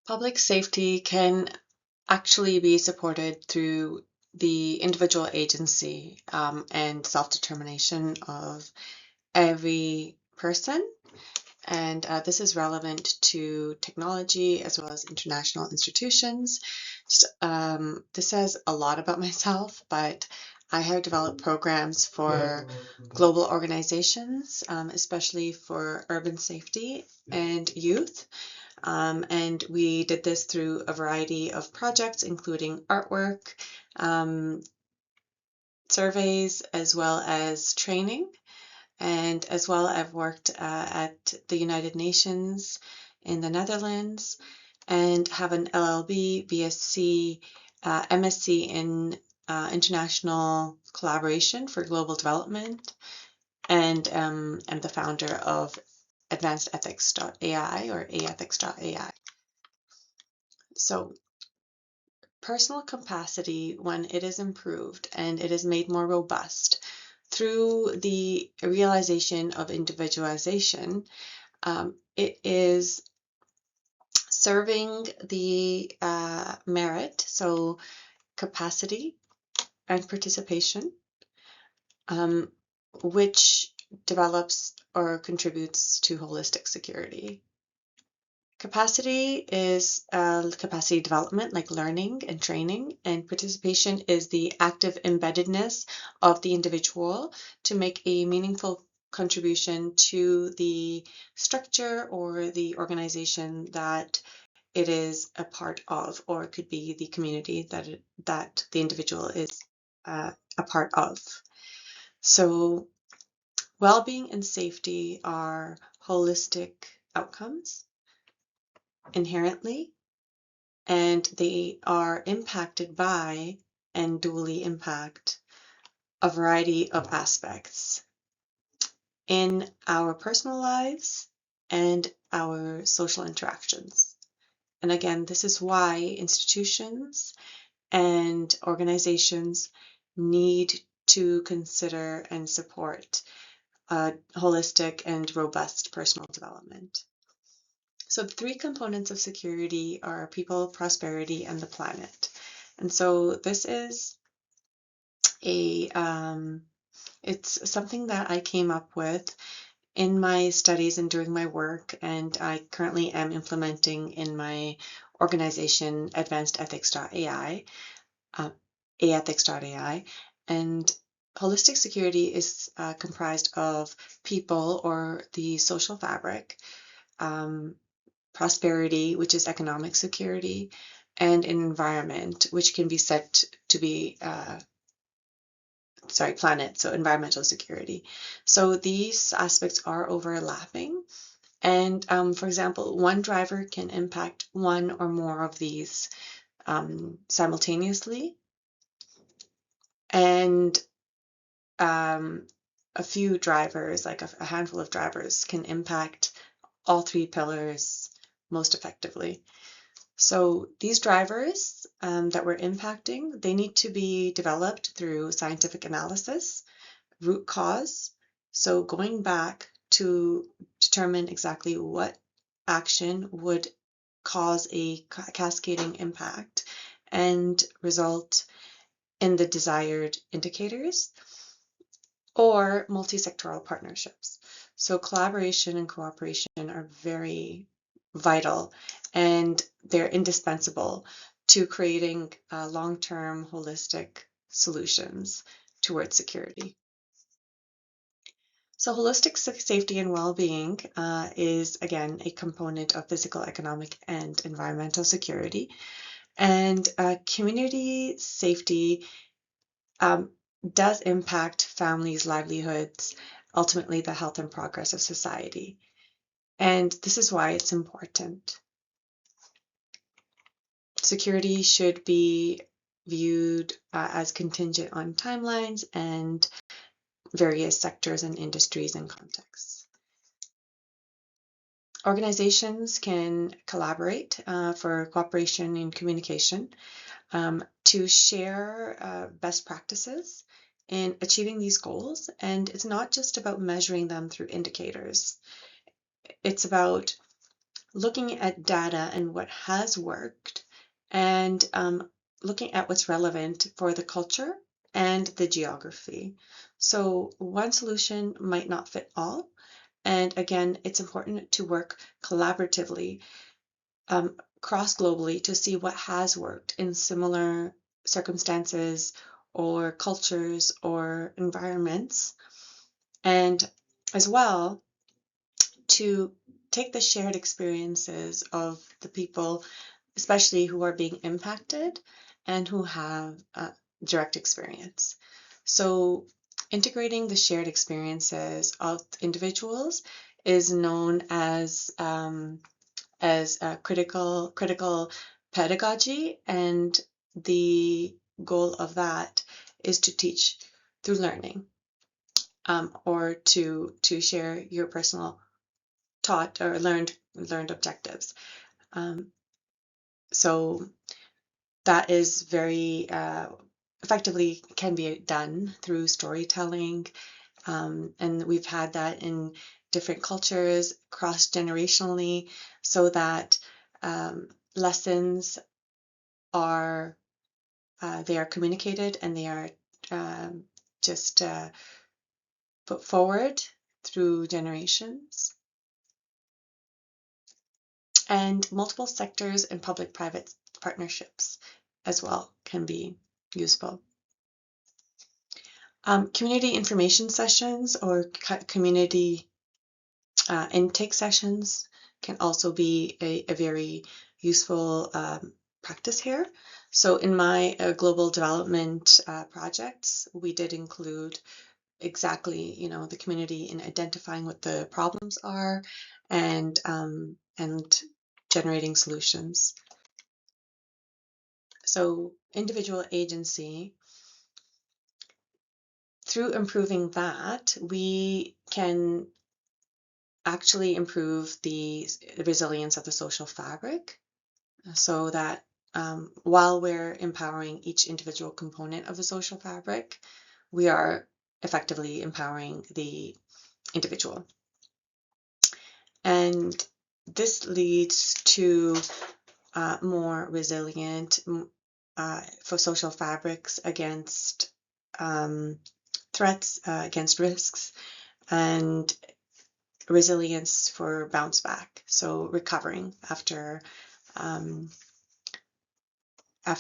Public safety can actually be supported through the individual agency and self-determination of every person. And this is relevant to technology as well as international institutions. This says a lot about myself, but I have developed programs for global organizations, especially for urban safety and youth. And we did this through a variety of projects, including artwork, um, surveys, as well as training. And as well, I've worked at the United Nations in the Netherlands and have an LLB, BSc, MSc in international collaboration for global development, and am the founder of advancedethics.ai or aethics.ai. So personal capacity, when it is improved and it is made more robust through the realization of individualization, it is serving the merit, so capacity and participation, which develops or contributes to holistic security. Capacity is capacity development, like learning and training, and participation is the active embeddedness of the individual to make a meaningful contribution to the structure or the organization that it is a part of, or it could be the community that the individual is a part of. So well-being and safety are holistic outcomes inherently, and they are impacted by and dually impact a variety of aspects in our personal lives and our social interactions. And again, this is why institutions and organizations need to consider and support holistic and robust personal development. So the three components of security are people, prosperity, and the planet. And so this is it's something that I came up with in my studies and during my work, and I currently am implementing in my organization, advancedethics.ai, aethics.ai, and holistic security is comprised of people or the social fabric, prosperity, which is economic security, and an environment, which can be said to be, planet, so environmental security. So these aspects are overlapping. And for example, one driver can impact one or more of these simultaneously. And a few drivers, like a handful of drivers, can impact all three pillars most effectively. So these drivers that we're impacting, they need to be developed through scientific analysis, root cause. So going back to determine exactly what action would cause a cascading impact and result in the desired indicators, or multi-sectoral partnerships. So collaboration and cooperation are very vital, and they're indispensable to creating long-term holistic solutions towards security. So holistic safety and well-being is, again, a component of physical, economic, and environmental security. And community safety does impact families' livelihoods, ultimately the health and progress of society. And this is why it's important. Security should be viewed as contingent on timelines and various sectors and industries and contexts. Organizations can collaborate for cooperation and communication to share best practices in achieving these goals. And it's not just about measuring them through indicators. It's about looking at data and what has worked, and looking at what's relevant for the culture and the geography. So one solution might not fit all. And again, it's important to work collaboratively, cross globally, to see what has worked in similar circumstances or cultures or environments. And as well, to take the shared experiences of the people, especially who are being impacted and who have direct experience. So integrating the shared experiences of individuals is known as critical pedagogy, and the goal of that is to teach through learning, or to share your personal taught or learned objectives. Um, so that is very effectively can be done through storytelling, and we've had that in different cultures cross-generationally, so that lessons are they are communicated, and they are just put forward through generations. And multiple sectors and public-private partnerships as well can be useful. Community information sessions or community intake sessions can also be a very useful practice here. So in my global development projects, we did include exactly, the community in identifying what the problems are, and generating solutions. So individual agency, through improving that, we can actually improve the resilience of the social fabric, so that while we're empowering each individual component of the social fabric, we are effectively empowering the individual. And this leads to more resilient for social fabrics against threats, against risks, and resilience for bounce back, so recovering after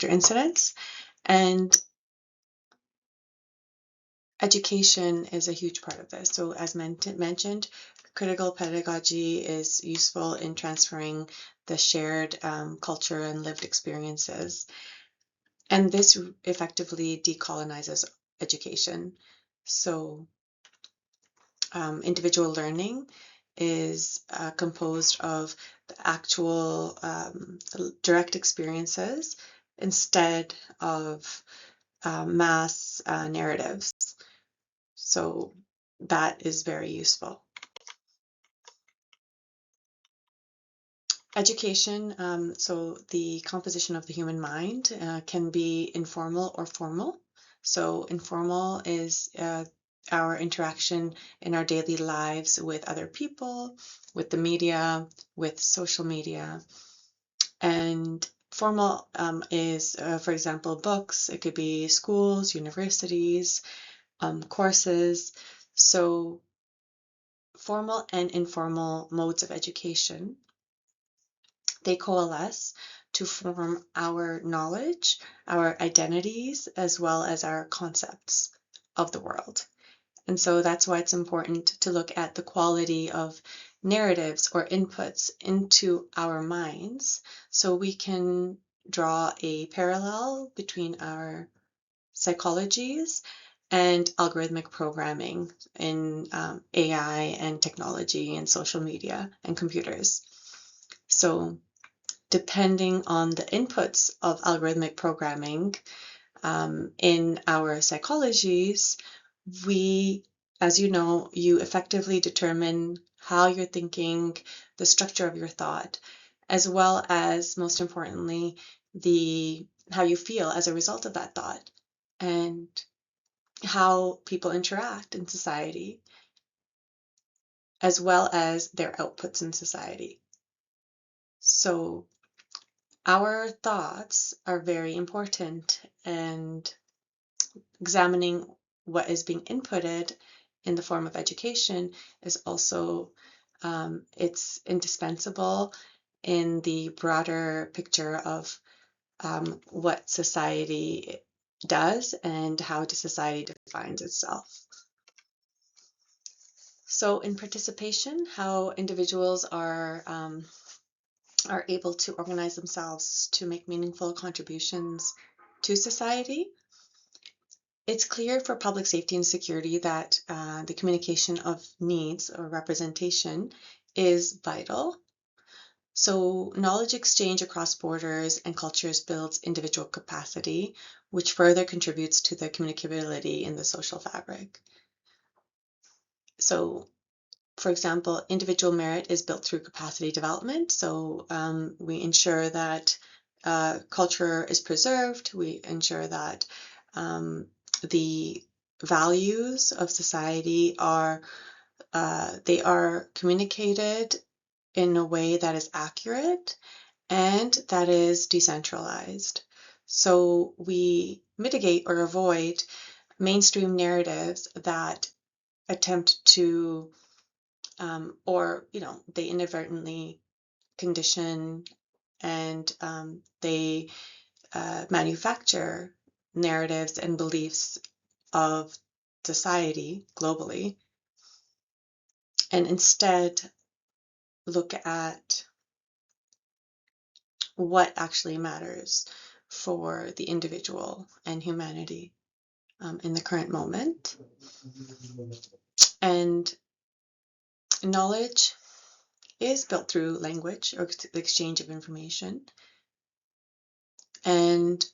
incidents. And education is a huge part of this. So as mentioned, critical pedagogy is useful in transferring the shared culture and lived experiences. And this effectively decolonizes education. So individual learning is composed of the actual direct experiences instead of mass narratives. So that is very useful. Education, so the composition of the human mind can be informal or formal. So informal is our interaction in our daily lives with other people, with the media, with social media. And formal is, for example, books. It could be schools, universities, courses. So formal and informal modes of education, they coalesce to form our knowledge, our identities, as well as our concepts of the world. And so that's why it's important to look at the quality of narratives or inputs into our minds, so we can draw a parallel between our psychologies and algorithmic programming in AI and technology and social media and computers. So depending on the inputs of algorithmic programming in our psychologies, as you know, you effectively determine how you're thinking, the structure of your thought, as well as, most importantly, how you feel as a result of that thought, and how people interact in society, as well as their outputs in society. So our thoughts are very important, and examining what is being inputted in the form of education is also it's indispensable in the broader picture of what society does and how society defines itself. So in participation, how individuals are able to organize themselves to make meaningful contributions to society. It's clear for public safety and security that the communication of needs or representation is vital. So knowledge exchange across borders and cultures builds individual capacity, which further contributes to the communicability in the social fabric. So for example, individual merit is built through capacity development. So we ensure that culture is preserved. We ensure that the values of society are they are communicated in a way that is accurate and that is decentralized. So we mitigate or avoid mainstream narratives that attempt to or they inadvertently condition and they manufacture narratives and beliefs of society globally, and instead look at what actually matters for the individual and humanity in the current moment. And knowledge is built through language or the exchange of information, and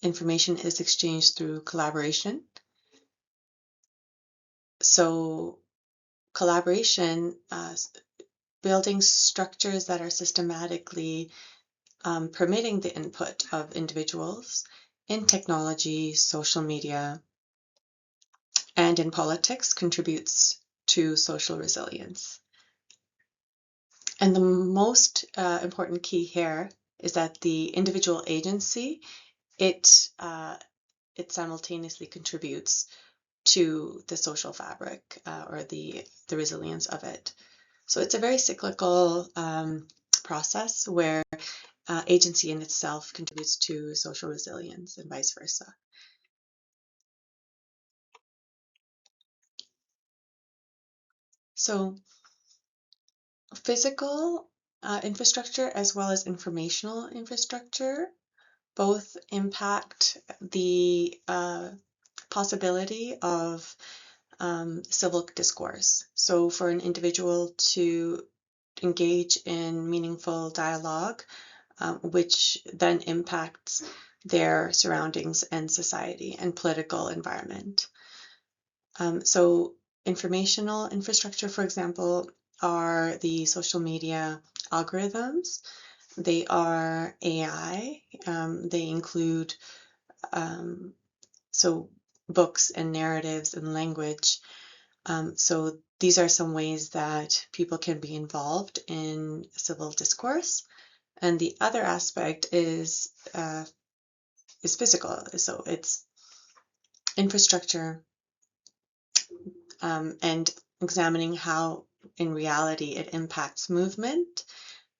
information is exchanged through collaboration. So collaboration, building structures that are systematically permitting the input of individuals in technology, social media, and in politics contributes to social resilience. And the most important key here is that the individual agency, it simultaneously contributes to the social fabric or the resilience of it. So it's a very cyclical process where agency in itself contributes to social resilience and vice versa. So physical infrastructure as well as informational infrastructure both impact the possibility of civil discourse. So for an individual to engage in meaningful dialogue, which then impacts their surroundings and society and political environment. So informational infrastructure, for example, are the social media algorithms. They are AI. They include so books and narratives and language. So these are some ways that people can be involved in civil discourse. And the other aspect is physical. So it's infrastructure and examining how in reality it impacts movement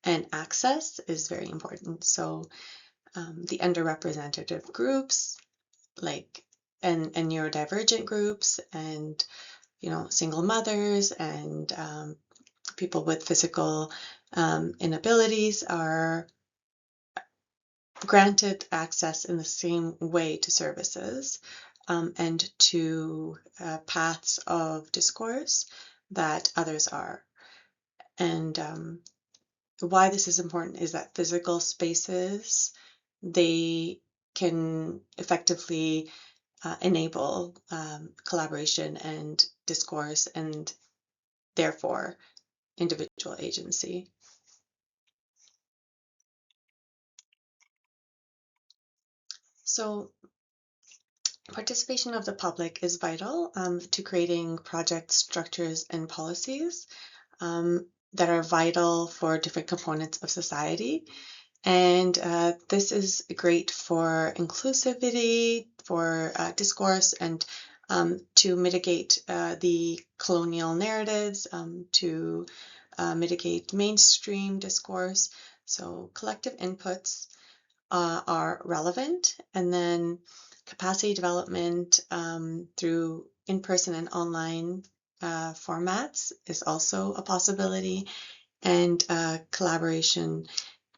and access is very important. So the underrepresented groups like and neurodivergent groups and single mothers and people with physical inabilities are granted access in the same way to services and to paths of discourse that others are. And why this is important is that physical spaces, they can effectively enable collaboration and discourse and therefore individual agency. So participation of the public is vital to creating project structures and policies. that are vital for different components of society. And this is great for inclusivity, for discourse, and to mitigate the colonial narratives, to mitigate mainstream discourse. So collective inputs are relevant, and then capacity development through in-person and online formats is also a possibility, and collaboration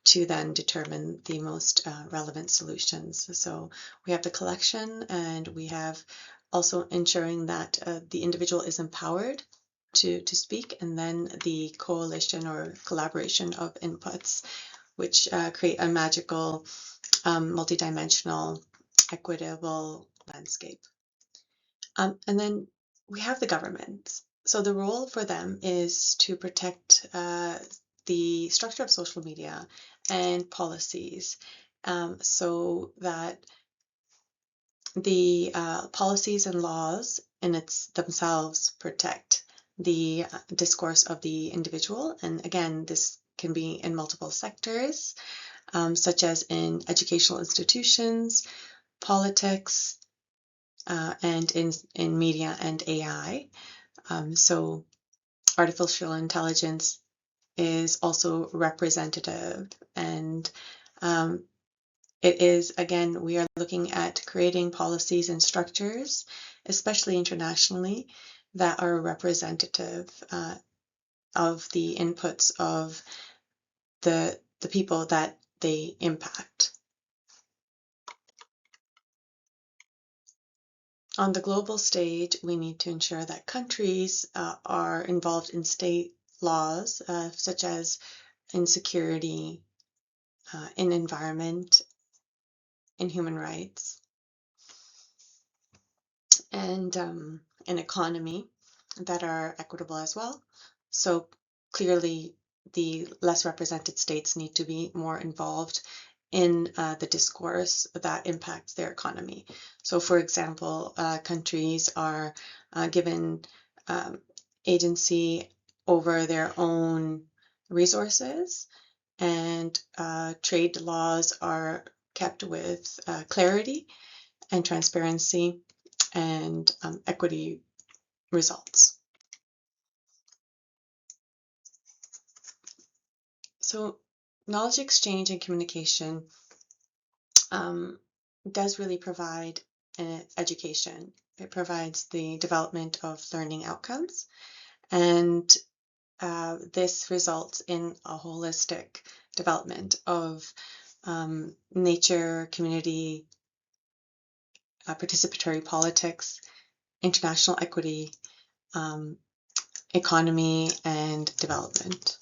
to then determine the most relevant solutions. So we have the collection, and we have also ensuring that the individual is empowered to speak, and then the coalition or collaboration of inputs, which create a magical, multidimensional, equitable landscape. And then we have the government. So the role for them is to protect the structure of social media and policies, so that the policies and laws in themselves protect the discourse of the individual. And again, this can be in multiple sectors, such as in educational institutions, politics, and in media and AI. So artificial intelligence is also representative, and it is, again, we are looking at creating policies and structures, especially internationally, that are representative of the inputs of the people that they impact. On the global stage, we need to ensure that countries are involved in state laws, such as in security, in environment, in human rights, and in economy, that are equitable as well. So clearly, the less represented states need to be more involved in the discourse that impacts their economy. So, for example, countries are given agency over their own resources, and trade laws are kept with clarity and transparency and equity results. So knowledge exchange and communication does really provide education. It provides the development of learning outcomes, and this results in a holistic development of nature, community, participatory politics, international equity, economy, and development.